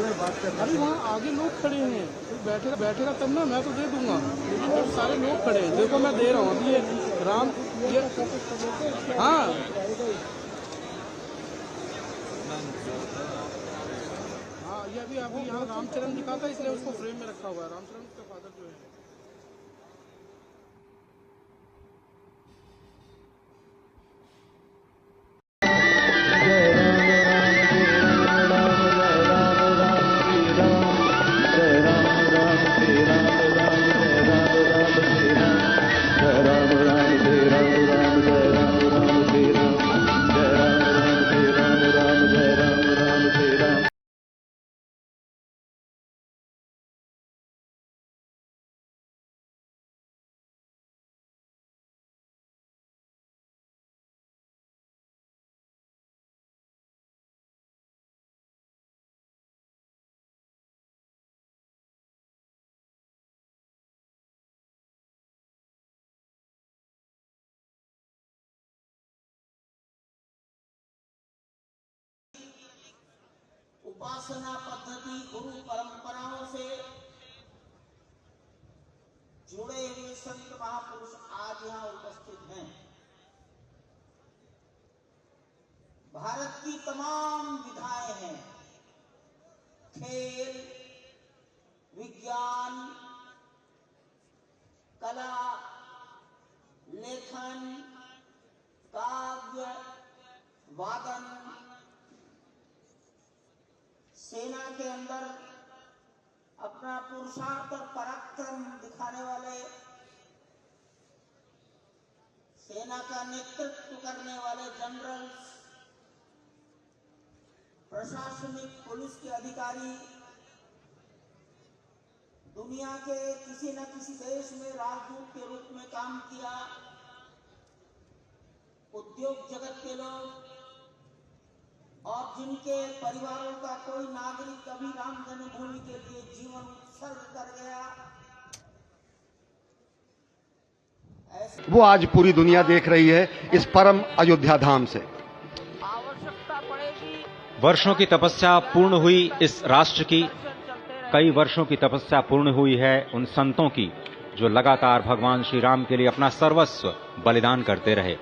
में बात कर रहे हैं। अरे वहाँ आगे लोग खड़े हैं, बैठेगा तब ना, मैं तो दे दूंगा, लेकिन जब सारे लोग खड़े हैं, देखो मैं दे रहा हूँ अभी ये राम ये हाँ हाँ ये अभी यहाँ रामचरण लिखा था, इसलिए उसको फ्रेम में रखा हुआ है। रामचरण के फादर जो है। उपासना पद्धति गुरु परंपराओं से जुड़े हुए संत महापुरुष आज यहाँ उपस्थित हैं। भारत की तमाम विधाएं हैं, खेल, विज्ञान, कला, लेखन, काव्य, वादन, सेना के अंदर अपना पुरुषार्थ और पराक्रम दिखाने वाले, सेना का नेतृत्व करने वाले जनरल्स, प्रशासनिक पुलिस के अधिकारी, दुनिया के किसी न किसी देश में राजदूत के रूप में काम किया, उद्योग जगत के लोग और जिनके परिवारों का कोई नागरिक कभी राम जन्मभूमि के लिए जीवन उत्सर्ग कर गया, वो आज पूरी दुनिया देख रही है इस परम अयोध्या धाम से। आवश्यकता पड़ेगी। वर्षों की तपस्या पूर्ण हुई इस राष्ट्र की, कई वर्षों की तपस्या पूर्ण हुई है उन संतों की जो लगातार भगवान श्री राम के लिए अपना सर्वस्व बलिदान करते रहे।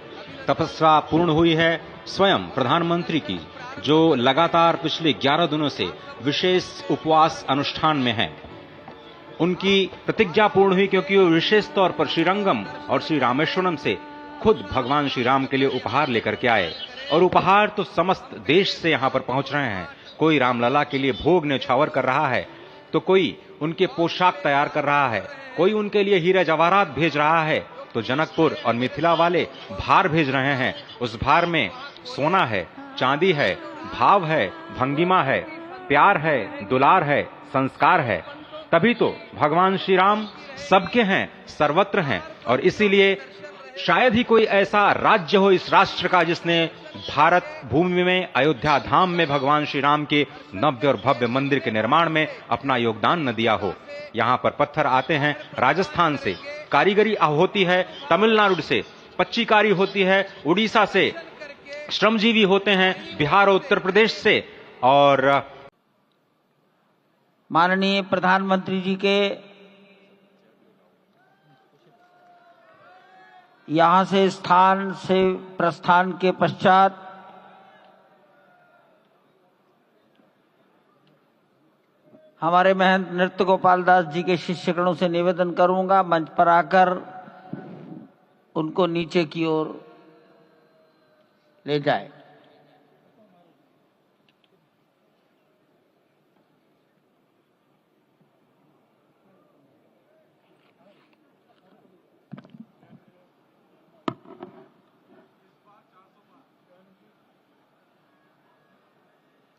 तपस्या पूर्ण हुई है स्वयं प्रधानमंत्री की, जो लगातार पिछले 11 दिनों से विशेष उपवास अनुष्ठान में हैं। उनकी प्रतिज्ञा पूर्ण हुई क्योंकि वो विशेष तौर पर श्रीरंगम और श्री रामेश्वरम से खुद भगवान श्री राम के लिए उपहार लेकर के आए, और उपहार तो समस्त देश से यहां पर पहुंच रहे हैं। कोई रामलला के लिए भोग न्यौछावर कर रहा है, तो कोई उनके पोशाक तैयार कर रहा है, कोई उनके लिए हीरे जवाहरात भेज रहा है, तो जनकपुर और मिथिला वाले भार भेज रहे हैं। उस भार में सोना है, चांदी है, भाव है, भंगिमा है, प्यार है, दुलार है, संस्कार है। तभी तो भगवान श्री राम सबके हैं, सर्वत्र हैं, और इसीलिए शायद ही कोई ऐसा राज्य हो इस राष्ट्र का जिसने भारत भूमि में अयोध्या धाम में भगवान श्री राम के नव्य और भव्य मंदिर के निर्माण में अपना योगदान न दिया हो। यहाँ पर पत्थर आते हैं राजस्थान से, कारीगरी होती है तमिलनाडु से, पच्चीकारी होती है उड़ीसा से, श्रमजीवी होते हैं बिहार और उत्तर प्रदेश से, और माननीय प्रधानमंत्री जी के यहाँ से स्थान से प्रस्थान के पश्चात हमारे महंत नृत्य गोपाल दास जी के शिष्यगणों से निवेदन करूंगा मंच पर आकर उनको नीचे की ओर ले जाए।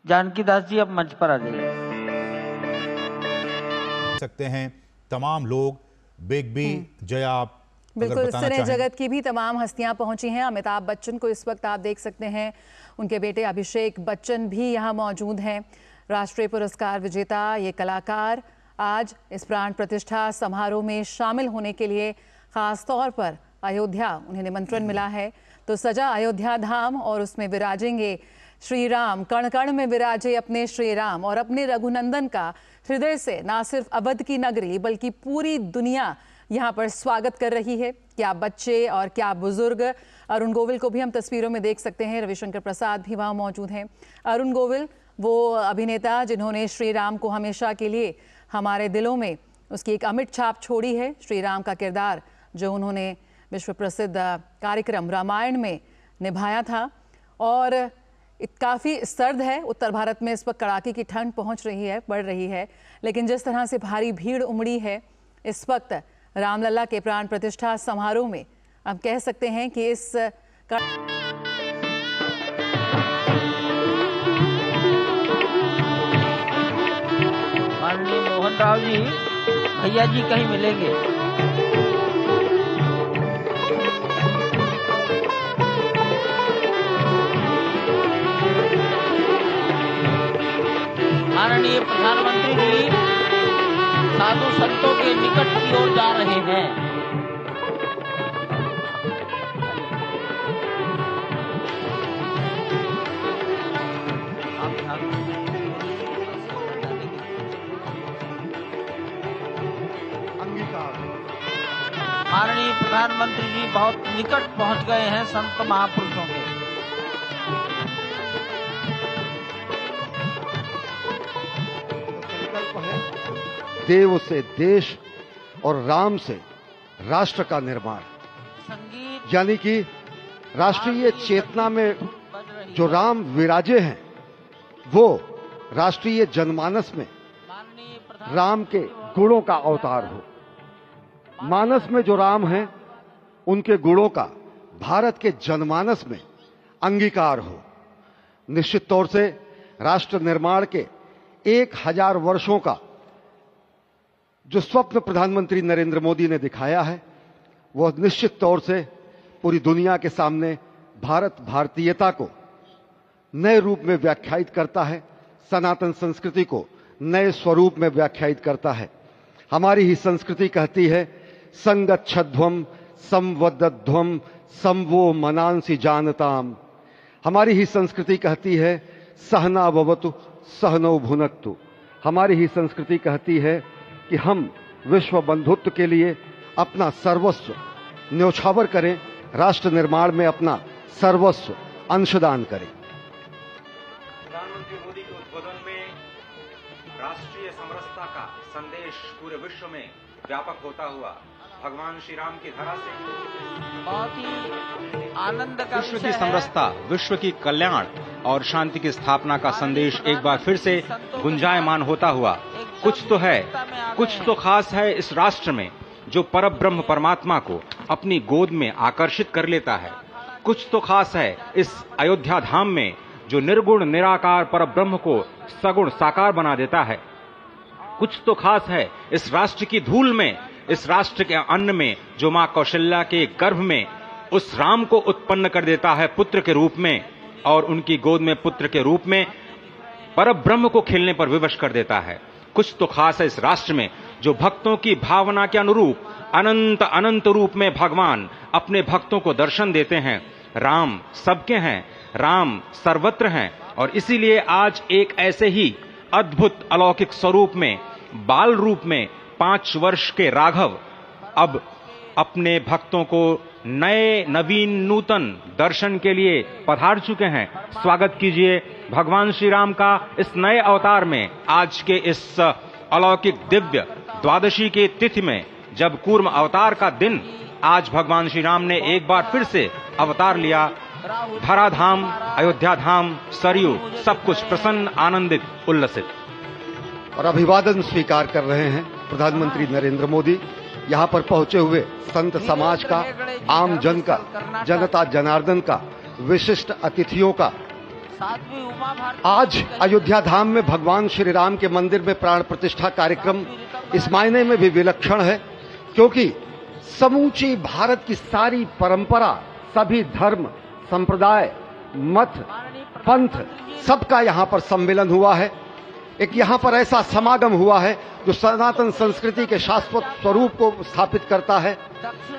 जानकी दास जी अब मंच पर आ जाइए। सकते हैं तमाम लोग, बिग बी, जया, आप बिल्कुल सिने जगत की भी तमाम हस्तियां पहुंची हैं। अमिताभ बच्चन को इस वक्त आप देख सकते हैं, उनके बेटे अभिषेक बच्चन भी यहां मौजूद हैं। राष्ट्रीय पुरस्कार विजेता ये कलाकार आज इस प्राण प्रतिष्ठा समारोह में शामिल होने के लिए खास तौर पर अयोध्या उन्हें निमंत्रण मिला है, तो सजा अयोध्या धाम और उसमें विराजेंगे श्री राम कण कण में विराजे अपने श्री राम और अपने रघुनंदन का हृदय से न सिर्फ अवध की नगरी बल्कि पूरी दुनिया यहाँ पर स्वागत कर रही है। क्या बच्चे और क्या बुजुर्ग। अरुण गोविल को भी हम तस्वीरों में देख सकते हैं, रविशंकर प्रसाद भी वहाँ मौजूद हैं। अरुण गोविल वो अभिनेता जिन्होंने श्री राम को हमेशा के लिए हमारे दिलों में उसकी एक अमिट छाप छोड़ी है। श्री राम का किरदार जो उन्होंने विश्व प्रसिद्ध कार्यक्रम रामायण में निभाया था। और काफ़ी सर्द है, उत्तर भारत में इस वक्त कड़ाके की ठंड बढ़ रही है, लेकिन जिस तरह से भारी भीड़ उमड़ी है इस वक्त रामलला के प्राण प्रतिष्ठा समारोह में, अब कह सकते हैं कि इस माननीय मोहन राव जी, भैया जी कहीं मिलेंगे। माननीय प्रधानमंत्री जी साधु संतों के निकट की ओर जा रहे हैं। माननीय प्रधानमंत्री जी बहुत निकट पहुंच गए हैं संत महापुरुषों के। देव से देश और राम से राष्ट्र का निर्माण, संगीत यानी कि राष्ट्रीय चेतना में जो राम विराजे हैं वो राष्ट्रीय जनमानस में राम के गुणों का अवतार हो। मानस में जो राम हैं उनके गुणों का भारत के जनमानस में अंगीकार हो। निश्चित तौर से राष्ट्र निर्माण के 1000 वर्षों का जो स्वप्न प्रधानमंत्री नरेंद्र मोदी ने दिखाया है वह निश्चित तौर से पूरी दुनिया के सामने भारत भारतीयता को नए रूप में व्याख्यायित करता है, सनातन संस्कृति को नए स्वरूप में व्याख्यायित करता है। हमारी ही संस्कृति कहती है संगच्छध्वम संवदध्वम संवो मनांसि जानताम। हमारी ही संस्कृति कहती है सहना भवतु सहनौ भुनक्तु। हमारी ही संस्कृति कहती है कि हम विश्व बंधुत्व के लिए अपना सर्वस्व न्यौछावर करें, राष्ट्र निर्माण में अपना सर्वस्व अंशदान करें। प्रधानमंत्री मोदी के उद्बोधन में राष्ट्रीय समरसता का संदेश पूरे विश्व में व्यापक होता हुआ भगवान श्री राम की धरा से बहुत ही आनंद का विश्व की समरसता, विश्व की कल्याण और शांति की स्थापना का संदेश एक बार फिर से गुंजायमान होता हुआ कुछ तो है, कुछ तो खास है इस राष्ट्र में जो परब्रह्म परमात्मा को अपनी गोद में आकर्षित कर लेता है। कुछ तो खास है इस अयोध्या धाम में जो निर्गुण निराकार परब्रह्म को सगुण साकार बना देता है। कुछ तो खास है इस राष्ट्र की धूल में, इस राष्ट्र के अन्न में जो मां कौशल्या के गर्भ में उस राम को उत्पन्न कर देता है पुत्र के रूप में, और उनकी गोद में पुत्र के रूप में परब्रह्म को खेलने पर विवश कर देता है। कुछ तो खास है इस राष्ट्र में जो भक्तों की भावना के अनुरूप अनंत अनंत रूप में भगवान अपने भक्तों को दर्शन देते हैं। राम सबके हैं, राम सर्वत्र हैं, और इसीलिए आज एक ऐसे ही अद्भुत अलौकिक स्वरूप में, बाल रूप में 5 वर्ष के राघव अब अपने भक्तों को नए नवीन नूतन दर्शन के लिए पधार चुके हैं। स्वागत कीजिए भगवान श्री राम का इस नए अवतार में। आज के इस अलौकिक दिव्य द्वादशी की तिथि में, जब कूर्म अवतार का दिन, आज भगवान श्री राम ने एक बार फिर से अवतार लिया। धराधाम, अयोध्या धाम, सरयू, सब कुछ प्रसन्न, आनंदित, उल्लसित। और अभिवादन स्वीकार कर रहे हैं प्रधानमंत्री नरेंद्र मोदी। यहाँ पर पहुंचे हुए संत समाज का, आम जन का, जनता जनार्दन का, विशिष्ट अतिथियों का। आज अयोध्या धाम में भगवान श्री राम के मंदिर में प्राण प्रतिष्ठा कार्यक्रम इस मायने में भी विलक्षण है क्योंकि समूची भारत की सारी परंपरा, सभी धर्म, संप्रदाय, मत, पंथ, सबका यहाँ पर सम्मिलन हुआ है। एक यहाँ पर ऐसा समागम हुआ है जो सनातन संस्कृति के शाश्वत स्वरूप को स्थापित करता है।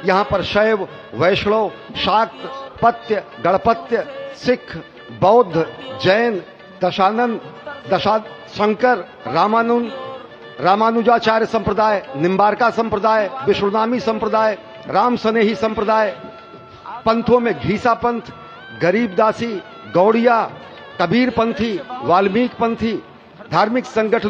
यहाँ पर शैव, वैष्णव, शाक्त, पत्य, गणपत्य, सिख, बौद्ध, जैन, शंकर, रामानुजाचार्य संप्रदाय, निम्बारका संप्रदाय, विष्णुनामी संप्रदाय, राम स्नेही संप्रदाय, पंथों में घीसा पंथ, गरीबदासी, गौड़िया, कबीर पंथी, वाल्मीकि पंथी, धार्मिक संगठनों